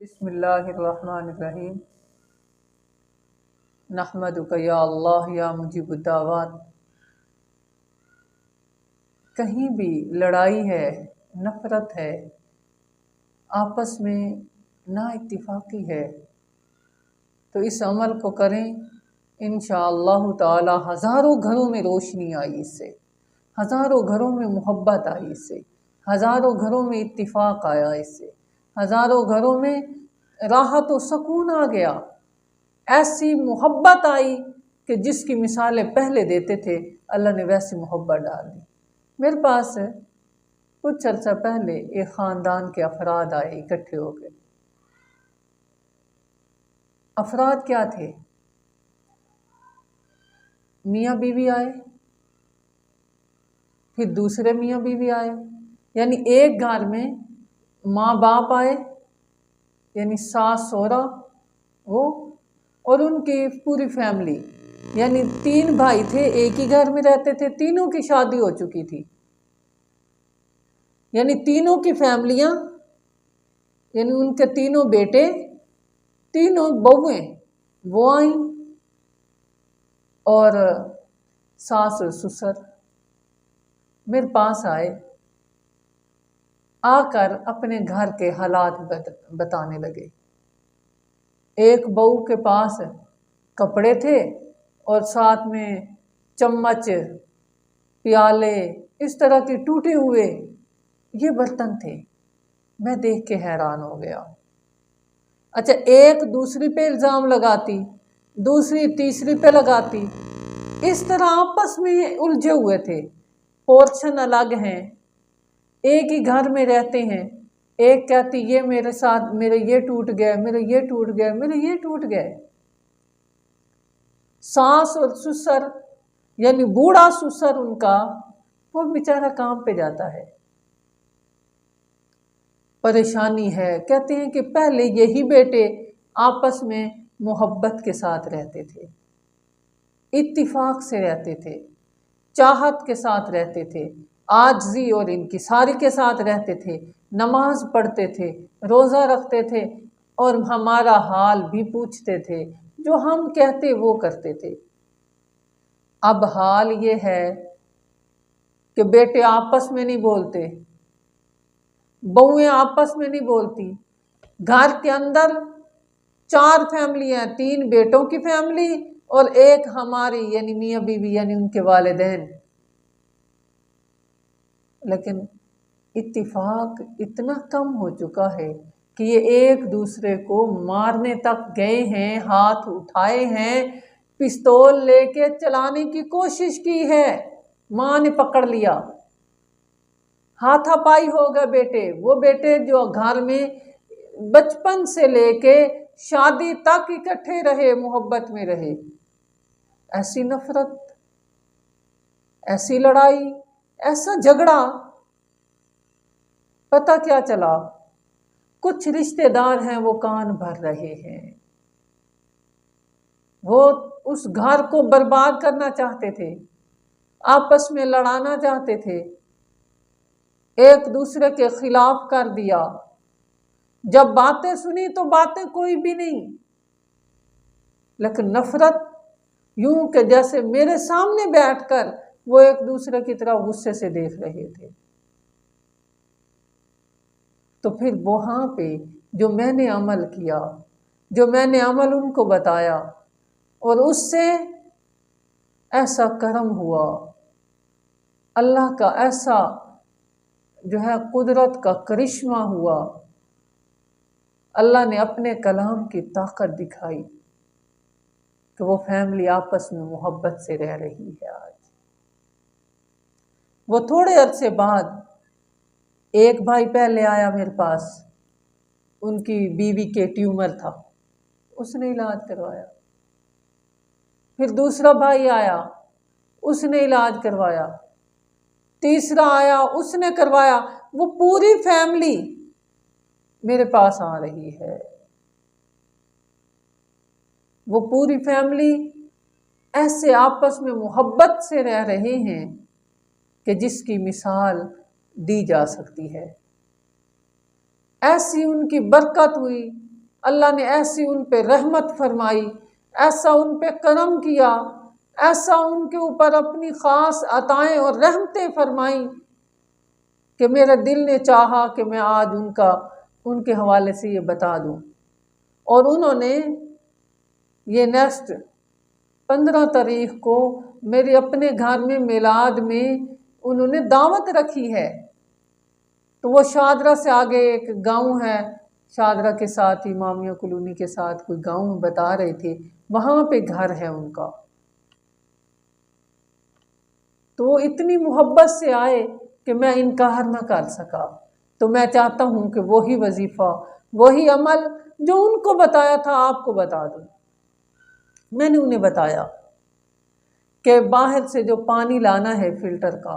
بسم اللہ الرحمن الرحیم نحمدک یا اللہ یا مجیب الدعوات۔ کہیں بھی لڑائی ہے، نفرت ہے، آپس میں نا اتفاقی ہے تو اس عمل کو کریں، انشاءاللہ تعالی ہزاروں گھروں میں روشنی آئی اس سے، ہزاروں گھروں میں محبت آئی اس سے، ہزاروں گھروں میں اتفاق آیا اس سے، ہزاروں گھروں میں راحت و سکون آ گیا، ایسی محبت آئی کہ جس کی مثالیں پہلے دیتے تھے اللہ نے ویسی محبت ڈال دی۔ میرے پاس کچھ عرصہ پہلے ایک خاندان کے افراد آئے اکٹھے ہو کے۔ افراد کیا تھے؟ میاں بیوی آئے، پھر دوسرے میاں بیوی آئے، یعنی ایک گھر میں ماں باپ آئے، یعنی ساس سہرا وہ اور ان کی پوری فیملی، یعنی 3 بھائی تھے، ایک ہی گھر میں رہتے تھے، تینوں کی شادی ہو چکی تھی، یعنی تینوں کی فیملیاں، یعنی ان کے تینوں بیٹے، تینوں بہویں وہ آئیں اور ساس سسر میرے پاس آئے، آ کر اپنے گھر کے حالات بتانے لگے۔ ایک بہو کے پاس کپڑے تھے اور ساتھ میں چمچ، پیالے، اس طرح کے ٹوٹے ہوئے یہ برتن تھے۔ میں دیکھ کے حیران ہو گیا۔ اچھا، ایک دوسری پہ الزام لگاتی، دوسری تیسری پہ لگاتی، اس طرح آپس میں الجھے ہوئے تھے۔ پورشن الگ ہیں، ایک ہی گھر میں رہتے ہیں، ایک کہتی یہ میرے ساتھ، میرے یہ ٹوٹ گئے، میرے یہ ٹوٹ گئے، میرے یہ ٹوٹ گئے۔ ساس اور سسر، یعنی بوڑھا سسر ان کا، وہ بیچارہ کام پہ جاتا ہے، پریشانی ہے۔ کہتے ہیں کہ پہلے یہی بیٹے آپس میں محبت کے ساتھ رہتے تھے، اتفاق سے رہتے تھے، چاہت کے ساتھ رہتے تھے، عاجزی اور انکساری کے ساتھ رہتے تھے، نماز پڑھتے تھے، روزہ رکھتے تھے اور ہمارا حال بھی پوچھتے تھے، جو ہم کہتے وہ کرتے تھے۔ اب حال یہ ہے کہ بیٹے آپس میں نہیں بولتے، بہویں آپس میں نہیں بولتی، گھر کے اندر 4 فیملی ہیں، 3 بیٹوں کی فیملی اور ایک ہماری، یعنی میاں بیوی، یعنی ان کے والدین۔ لیکن اتفاق اتنا کم ہو چکا ہے کہ یہ ایک دوسرے کو مارنے تک گئے ہیں، ہاتھ اٹھائے ہیں، پستول لے کے چلانے کی کوشش کی ہے، ماں نے پکڑ لیا، ہاتھا پائی ہوگا بیٹے، وہ بیٹے جو گھر میں بچپن سے لے کے شادی تک اکٹھے رہے، محبت میں رہے، ایسی نفرت، ایسی لڑائی، ایسا جھگڑا۔ پتہ کیا چلا؟ کچھ رشتہ دار ہیں وہ کان بھر رہے ہیں، وہ اس گھر کو برباد کرنا چاہتے تھے، آپس میں لڑانا چاہتے تھے، ایک دوسرے کے خلاف کر دیا۔ جب باتیں سنی تو باتیں کوئی بھی نہیں، لیکن نفرت یوں کہ جیسے میرے سامنے بیٹھ کر وہ ایک دوسرے کی طرح غصے سے دیکھ رہے تھے۔ تو پھر وہاں پہ جو میں نے عمل کیا، جو میں نے عمل ان کو بتایا، اور اس سے ایسا کرم ہوا، اللہ کا ایسا جو ہے قدرت کا کرشمہ ہوا، اللہ نے اپنے کلام کی طاقت دکھائی کہ وہ فیملی آپس میں محبت سے رہ رہی ہے آج۔ وہ تھوڑے عرصے بعد ایک بھائی پہلے آیا میرے پاس، ان کی بیوی کے ٹیومر تھا، اس نے علاج کروایا۔ پھر دوسرا بھائی آیا، اس نے علاج کروایا۔ تیسرا آیا، اس نے کروایا۔ وہ پوری فیملی میرے پاس آ رہی ہے، وہ پوری فیملی ایسے آپس میں محبت سے رہ رہے ہیں کہ جس کی مثال دی جا سکتی ہے۔ ایسی ان کی برکت ہوئی، اللہ نے ایسی ان پہ رحمت فرمائی، ایسا ان پہ کرم کیا، ایسا ان کے اوپر اپنی خاص عطائیں اور رحمتیں فرمائیں کہ میرے دل نے چاہا کہ میں آج ان کے حوالے سے یہ بتا دوں۔ اور انہوں نے یہ نیسٹ 15 تاریخ کو میرے اپنے گھر میں میلاد میں انہوں نے دعوت رکھی ہے۔ تو وہ شادرہ سے آگے ایک گاؤں ہے، شادرہ کے ساتھ امامیہ کالونی کے ساتھ کوئی گاؤں بتا رہے تھے، وہاں پہ گھر ہے ان کا۔ تو وہ اتنی محبت سے آئے کہ میں انکار نہ کر سکا۔ تو میں چاہتا ہوں کہ وہی وظیفہ، وہی عمل جو ان کو بتایا تھا آپ کو بتا دوں۔ میں نے انہیں بتایا کہ باہر سے جو پانی لانا ہے فلٹر کا،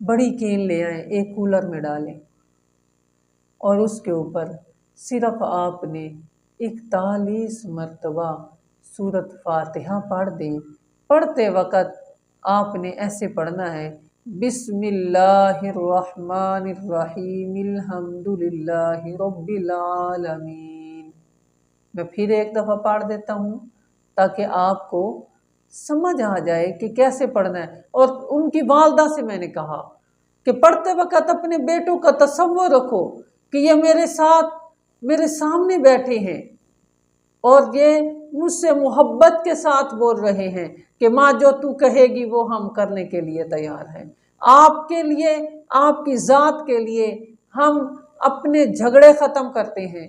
بڑی کین لے آئیں، ایک کولر میں ڈالیں، اور اس کے اوپر صرف آپ نے 41 مرتبہ سورۃ فاتحہ پڑھ دیں۔ پڑھتے وقت آپ نے ایسے پڑھنا ہے، بسم اللہ الرحمن الرحیم الحمد للہ رب العالمین۔ میں پھر ایک دفعہ پڑھ دیتا ہوں تاکہ آپ کو سمجھ آ جائے کہ کیسے پڑھنا ہے۔ اور ان کی والدہ سے میں نے کہا کہ پڑھتے وقت اپنے بیٹوں کا تصور رکھو کہ یہ میرے ساتھ میرے سامنے بیٹھے ہیں اور یہ مجھ سے محبت کے ساتھ بول رہے ہیں کہ ماں جو تو کہے گی وہ ہم کرنے کے لیے تیار ہیں۔ آپ کے لیے، آپ کی ذات کے لیے ہم اپنے جھگڑے ختم کرتے ہیں،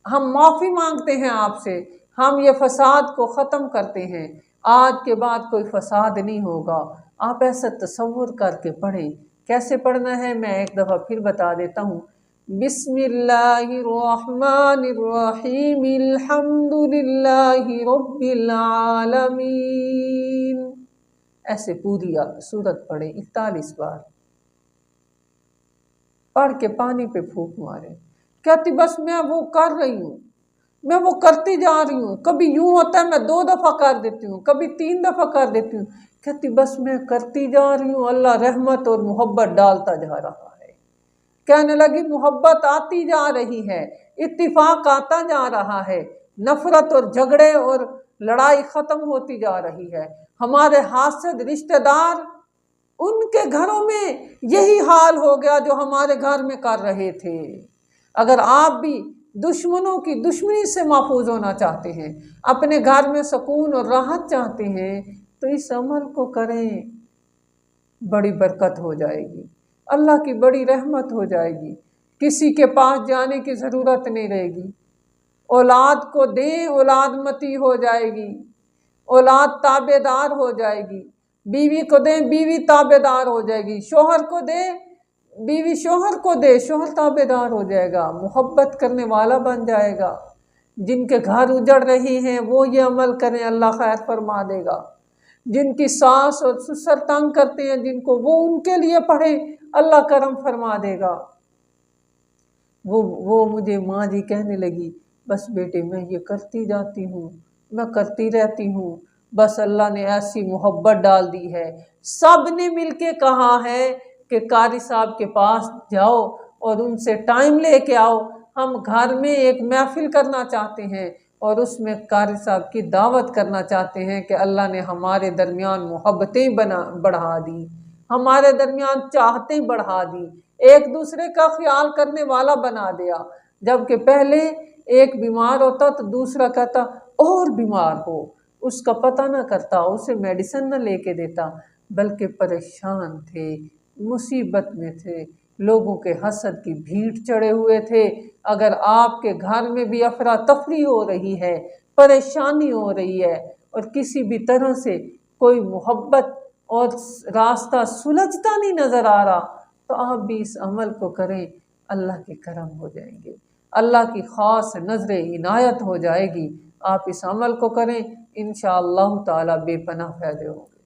ہم معافی مانگتے ہیں آپ سے، ہم یہ فساد کو ختم کرتے ہیں، آج کے بعد کوئی فساد نہیں ہوگا۔ آپ ایسا تصور کر کے پڑھیں۔ کیسے پڑھنا ہے میں ایک دفعہ پھر بتا دیتا ہوں، بسم اللہ الرحمن الرحیم الحمد للہ رب العالمین، ایسے پوری سورت پڑھیں 41 بار، پڑھ کے پانی پہ پھونک مارے۔ کہتی بس میں وہ کر رہی ہوں، میں وہ کرتی جا رہی ہوں، کبھی یوں ہوتا ہے میں 2 دفعہ کر دیتی ہوں، کبھی 3 دفعہ کر دیتی ہوں۔ کہتی بس میں کرتی جا رہی ہوں، اللہ رحمت اور محبت ڈالتا جا رہا ہے۔ کہنے لگی محبت آتی جا رہی ہے، اتفاق آتا جا رہا ہے، نفرت اور جھگڑے اور لڑائی ختم ہوتی جا رہی ہے۔ ہمارے حاسد رشتہ دار، ان کے گھروں میں یہی حال ہو گیا جو ہمارے گھر میں کر رہے تھے۔ اگر آپ بھی دشمنوں کی دشمنی سے محفوظ ہونا چاہتے ہیں، اپنے گھر میں سکون اور راحت چاہتے ہیں، تو اس عمل کو کریں، بڑی برکت ہو جائے گی، اللہ کی بڑی رحمت ہو جائے گی، کسی کے پاس جانے کی ضرورت نہیں رہے گی۔ اولاد کو دیں، اولاد متی ہو جائے گی، اولاد تابع دار ہو جائے گی، بیوی کو دیں، بیوی تابع دار ہو جائے گی، شوہر کو دیں، بیوی شوہر کو دے، شوہر تابع دار ہو جائے گا، محبت کرنے والا بن جائے گا۔ جن کے گھر اجڑ رہی ہیں وہ یہ عمل کریں، اللہ خیر فرما دے گا۔ جن کی ساس اور سسر تنگ کرتے ہیں جن کو، وہ ان کے لیے پڑھیں، اللہ کرم فرما دے گا۔ وہ مجھے ماں جی کہنے لگی بس بیٹے میں یہ کرتی جاتی ہوں، میں کرتی رہتی ہوں، بس اللہ نے ایسی محبت ڈال دی ہے۔ سب نے مل کے کہا ہے کہ قاری صاحب کے پاس جاؤ اور ان سے ٹائم لے کے آؤ، ہم گھر میں ایک محفل کرنا چاہتے ہیں اور اس میں قاری صاحب کی دعوت کرنا چاہتے ہیں کہ اللہ نے ہمارے درمیان محبتیں بڑھا دی، ہمارے درمیان چاہتیں بڑھا دی، ایک دوسرے کا خیال کرنے والا بنا دیا۔ جبکہ پہلے ایک بیمار ہوتا تو دوسرا کہتا اور بیمار ہو، اس کا پتہ نہ کرتا، اسے میڈیسن نہ لے کے دیتا، بلکہ پریشان تھے، مصیبت میں تھے، لوگوں کے حسد کی بھیڑ چڑھے ہوئے تھے۔ اگر آپ کے گھر میں بھی افراتفری ہو رہی ہے، پریشانی ہو رہی ہے اور کسی بھی طرح سے کوئی محبت اور راستہ سلجھتا نہیں نظر آ رہا، تو آپ بھی اس عمل کو کریں، اللہ کے کرم ہو جائیں گے، اللہ کی خاص نظر عنایت ہو جائے گی۔ آپ اس عمل کو کریں، انشاءاللہ تعالی بے پناہ فائدے ہوں گے۔